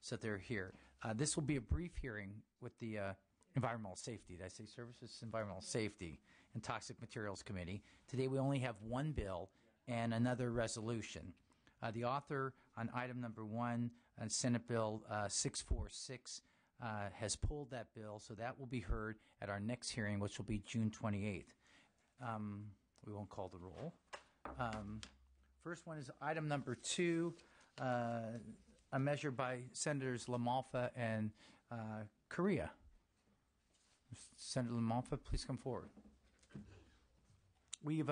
so they're here. This will be a brief hearing with the Environmental Safety. Did I say Services, Environmental Safety, and Toxic Materials Committee. Today we only have one bill and another resolution. The author on item number 1 on Senate Bill 646 has pulled that bill, so that will be heard at our next hearing, which will be June 28th. We won't call the roll. First one is item number 2, a measure by Senators LaMalfa and Correa. Senator LaMalfa, please come forward. We've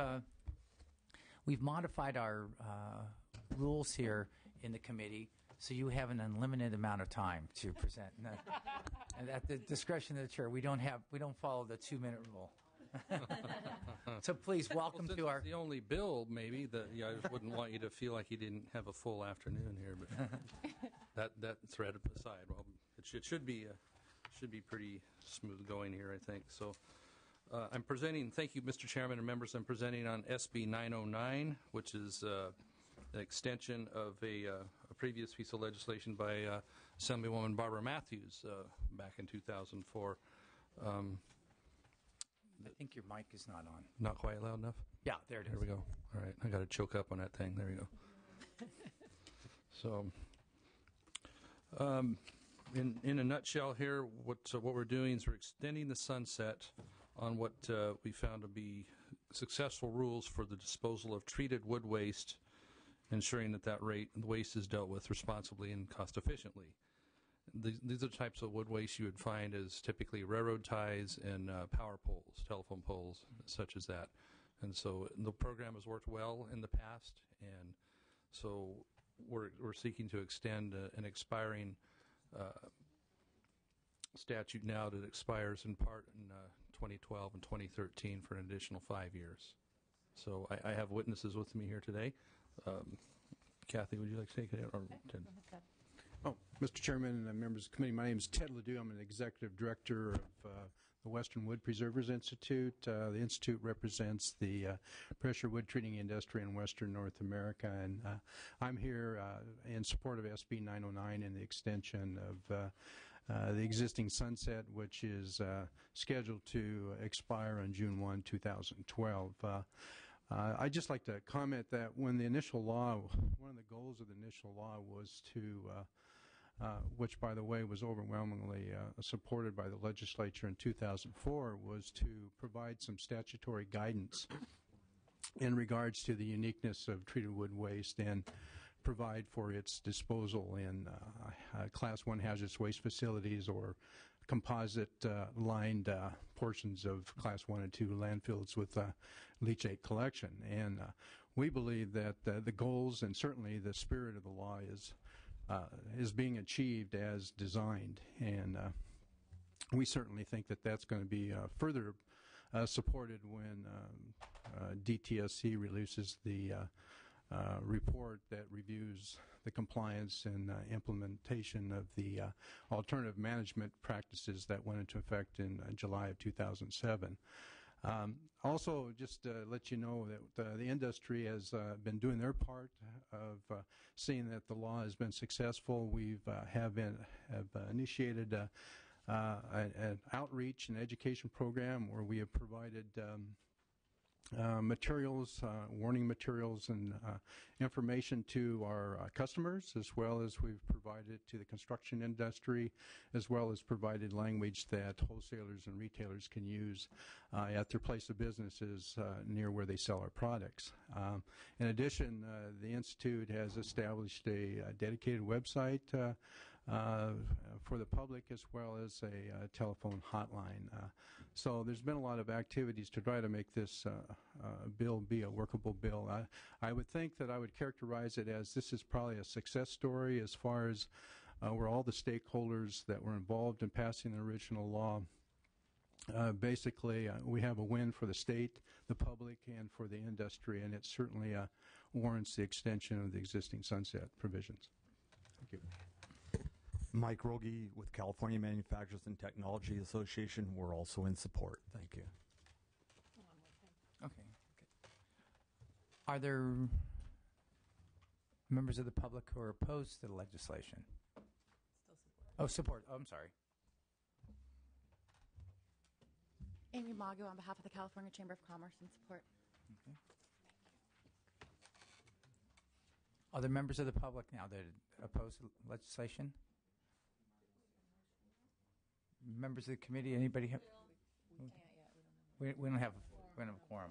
modified our rules here in the committee, so you have an unlimited amount of time to present. And at the discretion of the chair, we don't follow the 2-minute rule. So please welcome to our. It's the only bill, maybe that I just wouldn't want you to feel like you didn't have a full afternoon here. But that thread aside, well, it should be pretty smooth going here, I think. So I'm presenting. Thank you, Mr. Chairman and members. I'm presenting on SB 909, which is an extension of a previous piece of legislation by Assemblywoman Barbara Matthews back in 2004. I think your mic is not on. Not quite loud enough? Yeah, there it is. There we go. All right. I got to choke up on that thing. There we go. So, in a nutshell here, what we're doing is we're extending the sunset on what we found to be successful rules for the disposal of treated wood waste, ensuring that the waste is dealt with responsibly and cost efficiently. These are the types of wood waste you would find as typically railroad ties and power poles, telephone poles, such as that. And so the program has worked well in the past, and so we're seeking to extend an expiring statute now that expires in part in 2012 and 2013 for an additional 5 years. So I have witnesses with me here today. Kathy, would you like to take it? Or Ted? Oh, Mr. Chairman and members of the committee, my name is Ted Ledoux. I'm an executive director of the Western Wood Preservers Institute. The institute represents the pressure wood treating industry in Western North America, and I'm here in support of SB 909 and the extension of the existing sunset, which is scheduled to expire on June 1, 2012. I'd just like to comment that when the initial law, one of the goals of the initial law was to, which by the way was overwhelmingly supported by the legislature in 2004, was to provide some statutory guidance in regards to the uniqueness of treated wood waste and provide for its disposal in Class 1 hazardous waste facilities or composite lined portions of Class 1 and 2 landfills with leachate collection. And we believe that the goals and certainly the spirit of the law is being achieved as designed. And we certainly think that that's going to be further supported when DTSC releases the report that reviews the compliance and implementation of the alternative management practices that went into effect in July of 2007. Also, just to let you know that the industry has been doing their part of seeing that the law has been successful. We've have initiated an outreach and education program where we have provided materials, warning materials, and information to our customers, as well as we've provided to the construction industry, as well as provided language that wholesalers and retailers can use at their place of businesses near where they sell our products. In addition, the Institute has established a dedicated website for the public, as well as a telephone hotline. So there's been a lot of activities to try to make this bill be a workable bill. I would think that I would characterize it as this is probably a success story as far as where all the stakeholders that were involved in passing the original law. Basically, we have a win for the state, the public, and for the industry, and it certainly warrants the extension of the existing sunset provisions. Thank you. Mike Rogie with California Manufacturers and Technology Association. We're also in support. Thank you. Okay. Are there members of the public who are opposed to the legislation? Oh, support. Oh, I'm sorry. Amy Mago on behalf of the California Chamber of Commerce and support. Other members of the public now that oppose the legislation? Members of the committee, anybody have? We don't have a quorum.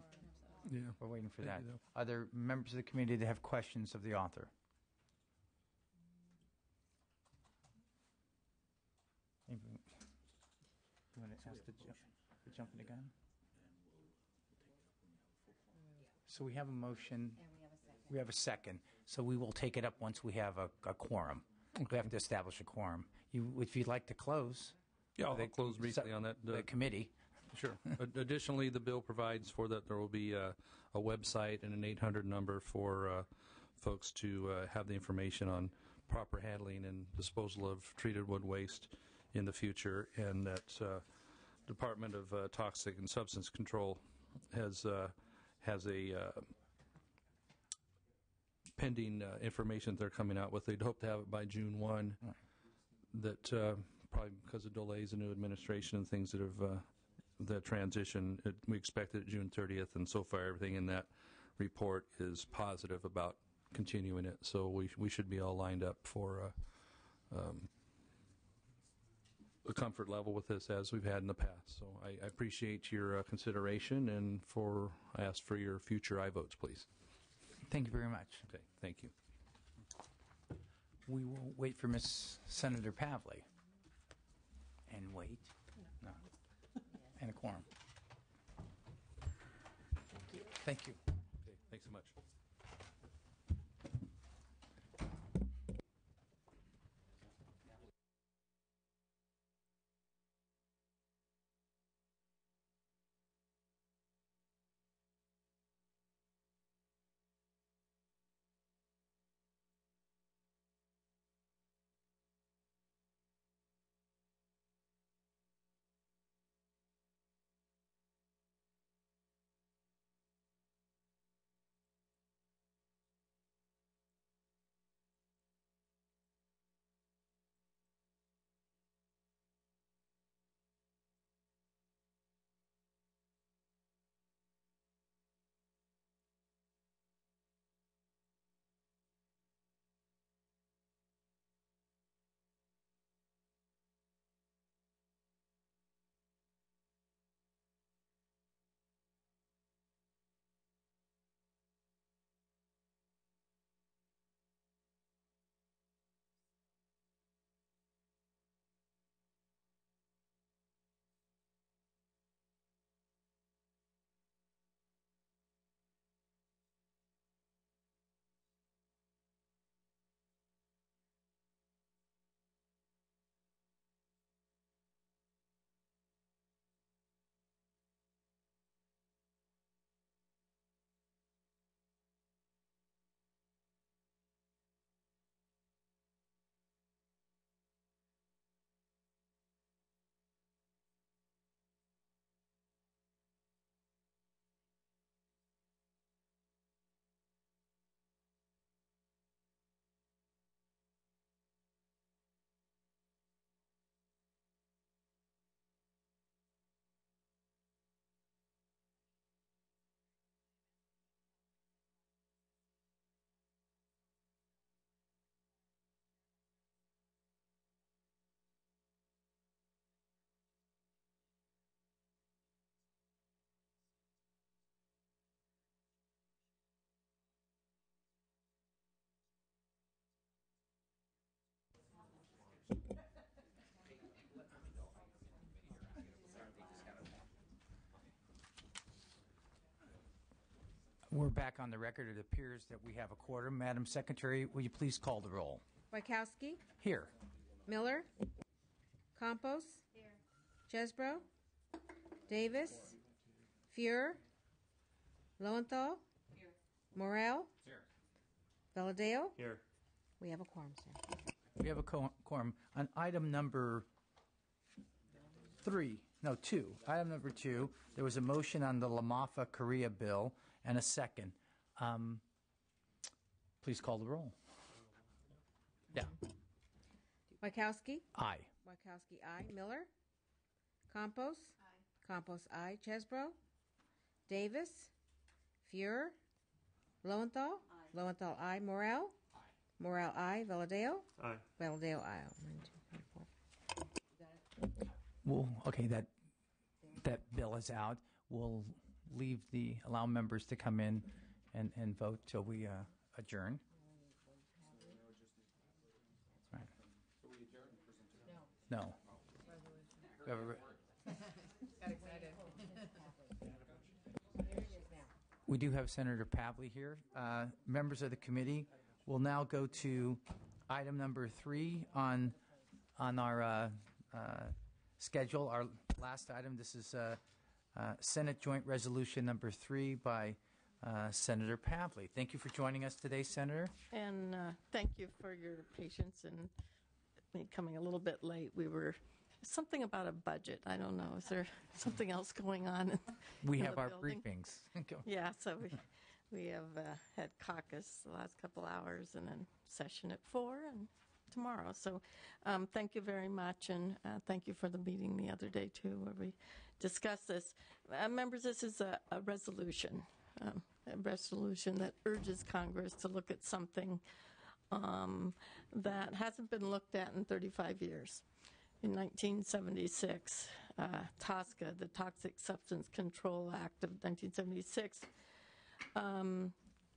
Yeah. We're waiting for that. Maybe they'll- Are there members of the committee that have questions of the author? Anybody- You want to ask the jumping the gun? So we have a motion. We have a second. So we will take it up once we have a quorum. We have to establish a quorum. If you'd like to close. Yeah, I'll the- close briefly on that. The committee. Sure. Additionally, the bill provides for that there will be a website and an 800 number for folks to have the information on proper handling and disposal of treated wood waste in the future, and that Department of Toxic and Substance Control has a pending information that they're coming out with. They'd hope to have it by June 1. That probably because of delays in new administration and things that have the transition, we expect it June 30th, and so far everything in that report is positive about continuing it. So we should be all lined up for a comfort level with this as we've had in the past. So I appreciate your consideration, and I ask for your future aye votes, please. Thank you very much. Okay, thank you. We will wait for Miss Senator Pavley. And wait. No. And a quorum. Thank you. Okay, thanks so much. We're back on the record. It appears that we have a quorum. Madam Secretary, will you please call the roll? Wykowski, Here. Miller, Campos, Chesbro, Davis, Fuhr, Lowenthal, Morel, Valadeo. Here. We have a quorum, sir. We have a quorum. On item number 2, item number 2, there was a motion on the LaMafa Korea bill and a second. Please call the roll. Yeah. Wachowski? Aye. Wachowski, aye. Miller? Campos? Aye. Campos, aye. Chesbro? Davis? Fuhrer? Lowenthal? Aye. Lowenthal, aye. Morel? Aye. Morel, aye. Valadeo? Aye. Valadeo, aye. 1, 2, 3, 4. Well, okay, that bill is out. We'll allow members to come in and vote till we adjourn. Right. No. We have We do have Senator Pavley here. Members of the committee, we'll now go to item number 3 on our schedule. Our last item. This is Senate Joint Resolution number 3 by Senator Pavley. Thank you for joining us today, Senator. And thank you for your patience and me coming a little bit late. We were something about a budget. I don't know. Is there something else going on? We in have the our building? briefings. Yeah, so we have had caucus the last couple hours and then session at 4 and tomorrow. So thank you very much, and thank you for the meeting the other day, too, where we discussed this. Members, this is a resolution that urges Congress to look at something that hasn't been looked at in 35 years. In 1976, TSCA, the Toxic Substance Control Act of 1976,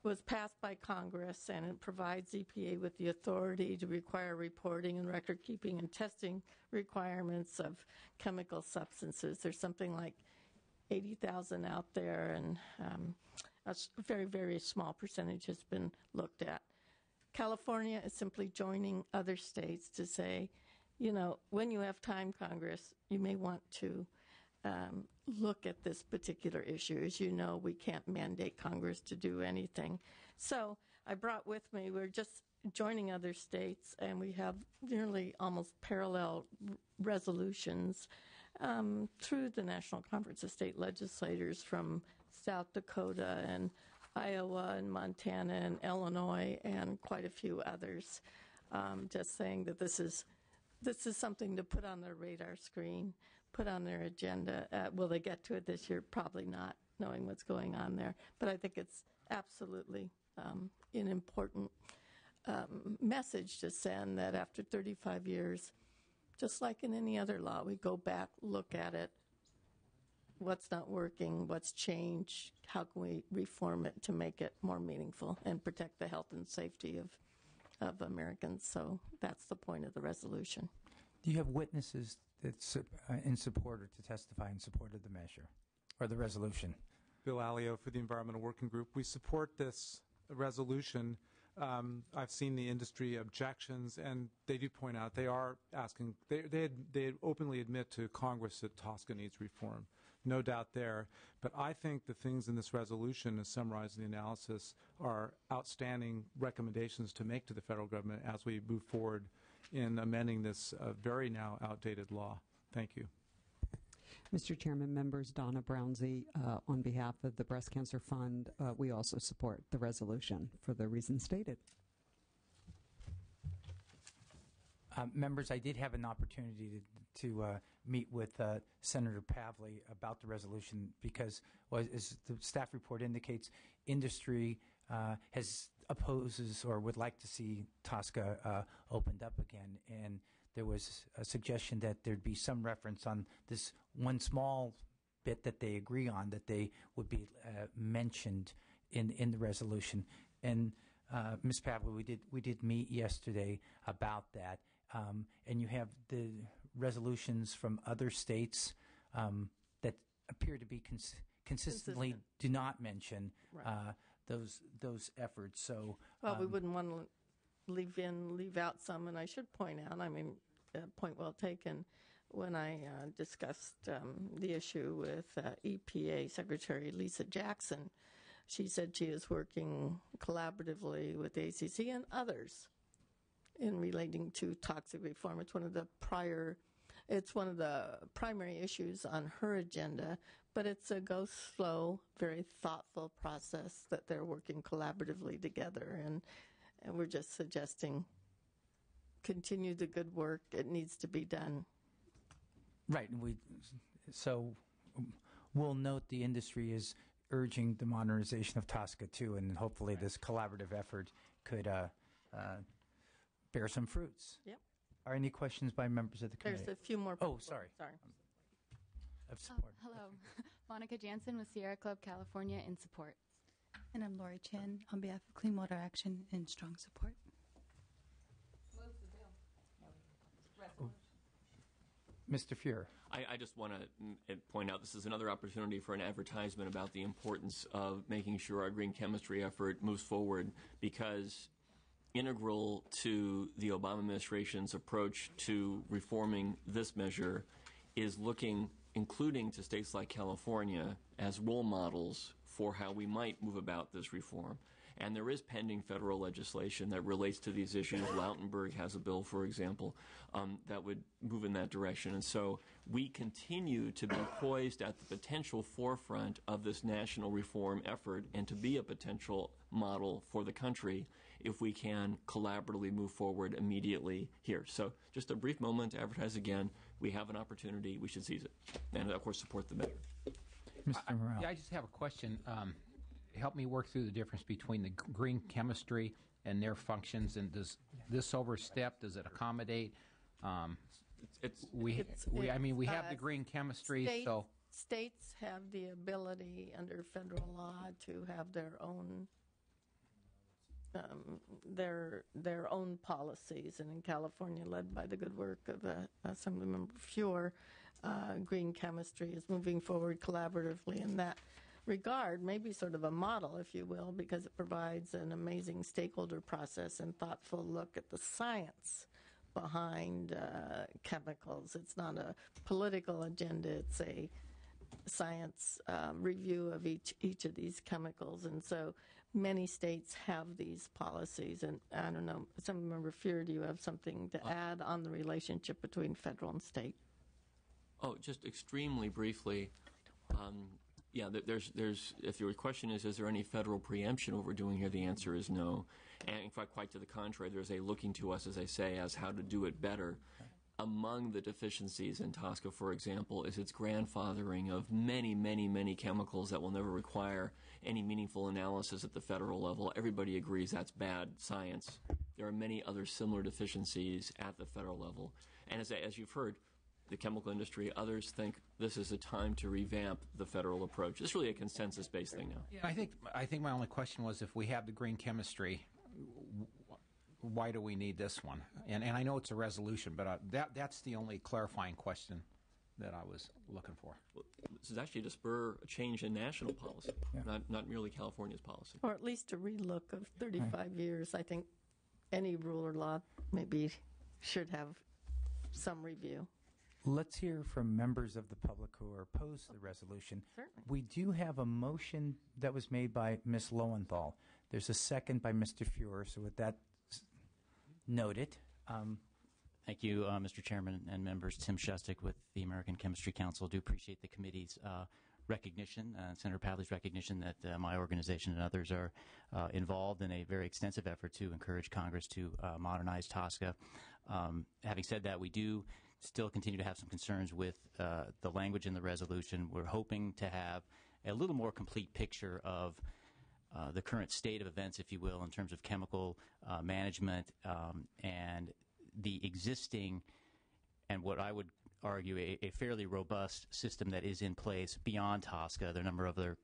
was passed by Congress, and it provides EPA with the authority to require reporting and record keeping and testing requirements of chemical substances. There's something like 80,000 out there, and a very, very small percentage has been looked at. California is simply joining other states to say, you know, when you have time, Congress, you may want to look at this particular issue. As you know, we can't mandate Congress to do anything. So I brought with me, we're just joining other states, and we have nearly almost parallel resolutions through the National Conference of State Legislators from South Dakota and Iowa and Montana and Illinois and quite a few others, just saying that this is something to put on their radar screen, put on their agenda. Will they get to it this year? Probably not, knowing what's going on there. But I think it's absolutely an important message to send, that after 35 years, just like in any other law, we go back, look at it, what's not working, what's changed, how can we reform it to make it more meaningful and protect the health and safety of Americans. So that's the point of the resolution. Do you have witnesses that's in support or to testify in support of the measure or the resolution? Bill Alio for the Environmental Working Group. We support this resolution. I've seen the industry objections, and they do point out they are asking, they openly admit to Congress that TSCA needs reform. No doubt there. But I think the things in this resolution, as summarized in the analysis, are outstanding recommendations to make to the federal government as we move forward in amending this very now outdated law. Thank you. Mr. Chairman, members, Donna Brownsey, on behalf of the Breast Cancer Fund, we also support the resolution for the reasons stated. Members, I did have an opportunity to meet with Senator Pavley about the resolution because, well, as the staff report indicates, industry opposes or would like to see TSCA opened up again. And there was a suggestion that there'd be some reference on this one small bit that they agree on, that they would be mentioned in the resolution. And Ms. Pavley, we did meet yesterday about that. And you have the resolutions from other states that appear to be consistently do not mention those efforts. So, well, we wouldn't want to leave out some, and I should point out, I mean, point well taken. When I discussed the issue with EPA Secretary Lisa Jackson, she said she is working collaboratively with the ACC and others in relating to toxic reform. It's one of the primary issues on her agenda, but it's a go slow, very thoughtful process that they're working collaboratively together, and we're just suggesting continue the good work. It needs to be done. Right, and so we'll note the industry is urging the modernization of TSCA too, and hopefully this collaborative effort could bear some fruits. Yep. Are any questions by members of the committee? There's a few more. Oh, sorry. Of support. Hello. Monica Jansen with Sierra Club California in support. And I'm Lori Chin on behalf of Clean Water Action in strong support. Mr. Fuhrer. I just want to point out this is another opportunity for an advertisement about the importance of making sure our green chemistry effort moves forward, because integral to the Obama administration's approach to reforming this measure is looking, including to states like California, as role models for how we might move about this reform. And there is pending federal legislation that relates to these issues. Lautenberg has a bill, for example, that would move in that direction. And so we continue to be poised at the potential forefront of this national reform effort and to be a potential model for the country if we can collaboratively move forward immediately here. So just a brief moment to advertise again. We have an opportunity. We should seize it. And, of course, support the measure. Mr. Morrell. I just have a question. Help me work through the difference between the green chemistry and their functions, and does this overstep, does it accommodate? We have the green chemistry, so states have the ability under federal law to have their own policies, and in California, led by the good work of Assemblymember Fuhr, green chemistry is moving forward collaboratively in that regard, maybe sort of a model, if you will, because it provides an amazing stakeholder process and thoughtful look at the science behind chemicals. It's not a political agenda, it's a science review of each of these chemicals. And so many states have these policies. And I don't know, Assemblymember Fuhr, do you have something to add on the relationship between federal and state? Oh, just extremely briefly. Yeah, there's. If your question is there any federal preemption what we're doing here? The answer is no. And in fact, quite to the contrary, there's a looking to us, as I say, as how to do it better. Among the deficiencies in TSCA, for example, is its grandfathering of many, many, many chemicals that will never require any meaningful analysis at the federal level. Everybody agrees that's bad science. There are many other similar deficiencies at the federal level. And as you've heard, the chemical industry, others think this is a time to revamp the federal approach. It's really a consensus-based thing now. Yeah, I think my only question was, if we have the green chemistry, why do we need this one? And I know it's a resolution, but that's the only clarifying question that I was looking for. Well, this is actually to spur a change in national policy, not merely California's policy. Or at least a relook of 35 years. I think any rule or law maybe should have some review. Let's hear from members of the public who are opposed to the resolution. Certainly. We do have a motion that was made by Ms. Lowenthal. There's a second by Mr. Fuhrer, so with that noted. Thank you, Mr. Chairman and members. Tim Shustic with the American Chemistry Council. Do appreciate the committee's recognition, Senator Pavley's recognition that my organization and others are involved in a very extensive effort to encourage Congress to modernize TSCA. Having said that, we do still continue to have some concerns with the language in the resolution. We're hoping to have a little more complete picture of the current state of events, if you will, in terms of chemical management and the existing and what I would argue a fairly robust system that is in place beyond TSCA. There are a number of other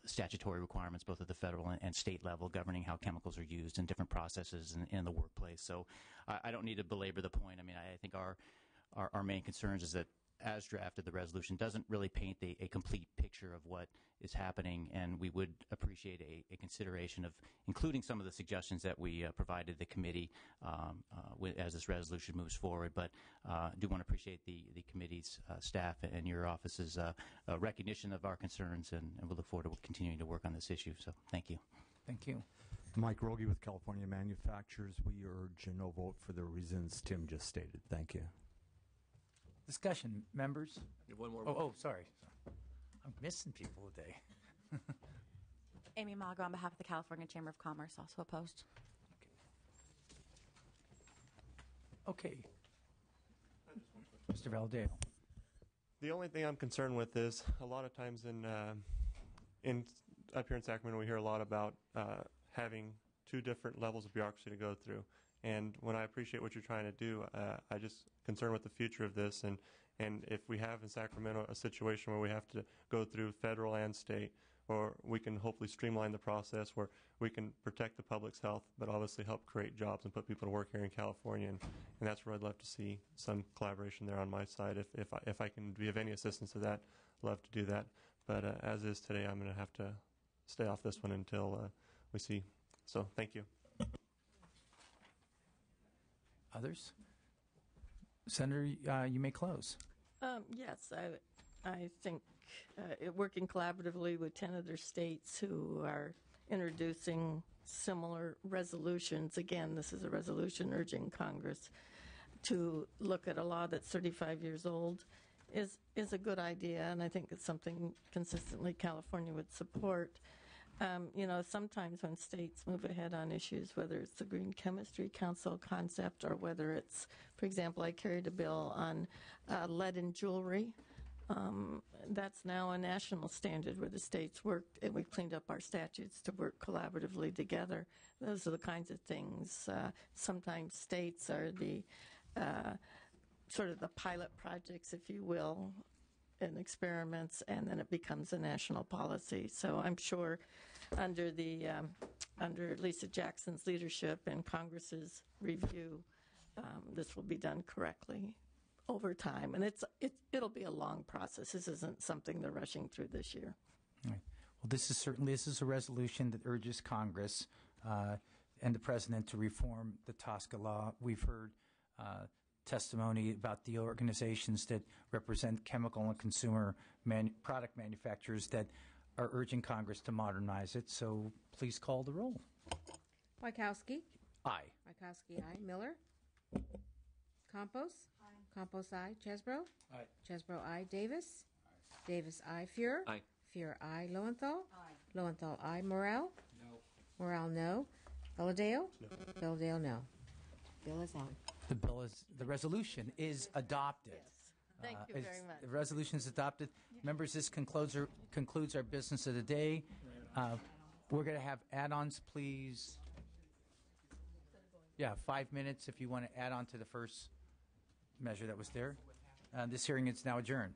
statutory requirements, both at the federal and state level, governing how chemicals are used in different processes in the workplace. So I don't need to belabor the point. I mean, I think our main concerns is that as drafted, the resolution doesn't really paint a complete picture of what is happening, and we would appreciate a consideration of including some of the suggestions that we provided the committee as this resolution moves forward. But do want to appreciate the committee's staff and your office's recognition of our concerns, and we'll look forward to continuing to work on this issue. So thank you. Thank you. Mike Rogie with California Manufacturers. We urge a no vote for the reasons Tim just stated. Thank you. Discussion, members? One more. Oh, sorry. I'm missing people today. Amy Mago on behalf of the California Chamber of Commerce, also opposed. Okay. Mr. Valadeo. The only thing I'm concerned with is a lot of times in up here in Sacramento, we hear a lot about having two different levels of bureaucracy to go through. And when I appreciate what you're trying to do, I just concerned with the future of this. And if we have in Sacramento a situation where we have to go through federal and state, or we can hopefully streamline the process where we can protect the public's health, but obviously help create jobs and put people to work here in California. And that's where I'd love to see some collaboration there on my side. If I can be of any assistance to that, love to do that. But as is today, I'm going to have to stay off this one until we see. So thank you. Others? Senator, you may close. Yes, I think working collaboratively with 10 other states who are introducing similar resolutions. Again, this is a resolution urging Congress to look at a law that's 35 years old is a good idea, and I think it's something consistently California would support. Sometimes when states move ahead on issues, whether it's the Green Chemistry Council concept or whether it's, for example, I carried a bill on lead in jewelry. That's now a national standard where the states worked, and we've cleaned up our statutes to work collaboratively together. Those are the kinds of things. Sometimes states are the sort of the pilot projects, if you will, and experiments, and then it becomes a national policy. So I'm sure under Lisa Jackson's leadership and Congress's review, this will be done correctly over time. And it'll be a long process. This isn't something they're rushing through this year. All right. Well, this is a resolution that urges Congress and the President to reform the TSCA law. We've heard testimony about the organizations that represent chemical and consumer product manufacturers that are urging Congress to modernize it. So please call the roll. Wachowski. Aye. Wachowski, aye. Miller. Campos. Aye. Campos, aye. Chesbro. Aye. Chesbro, aye. Davis. Aye. Davis, aye. Fuhrer. Aye. Fuhrer, aye. Lowenthal. Aye. Lowenthal, aye. Morrell. No. Morrell, no. Belladeo. No. Belladeo, no. Bill is on. The resolution is adopted. Yes. Thank you very much. The resolution is adopted. Members, this concludes our business of the day. We're going to have add-ons, please. Yeah, 5 minutes if you want to add on to the first measure that was there. This hearing is now adjourned.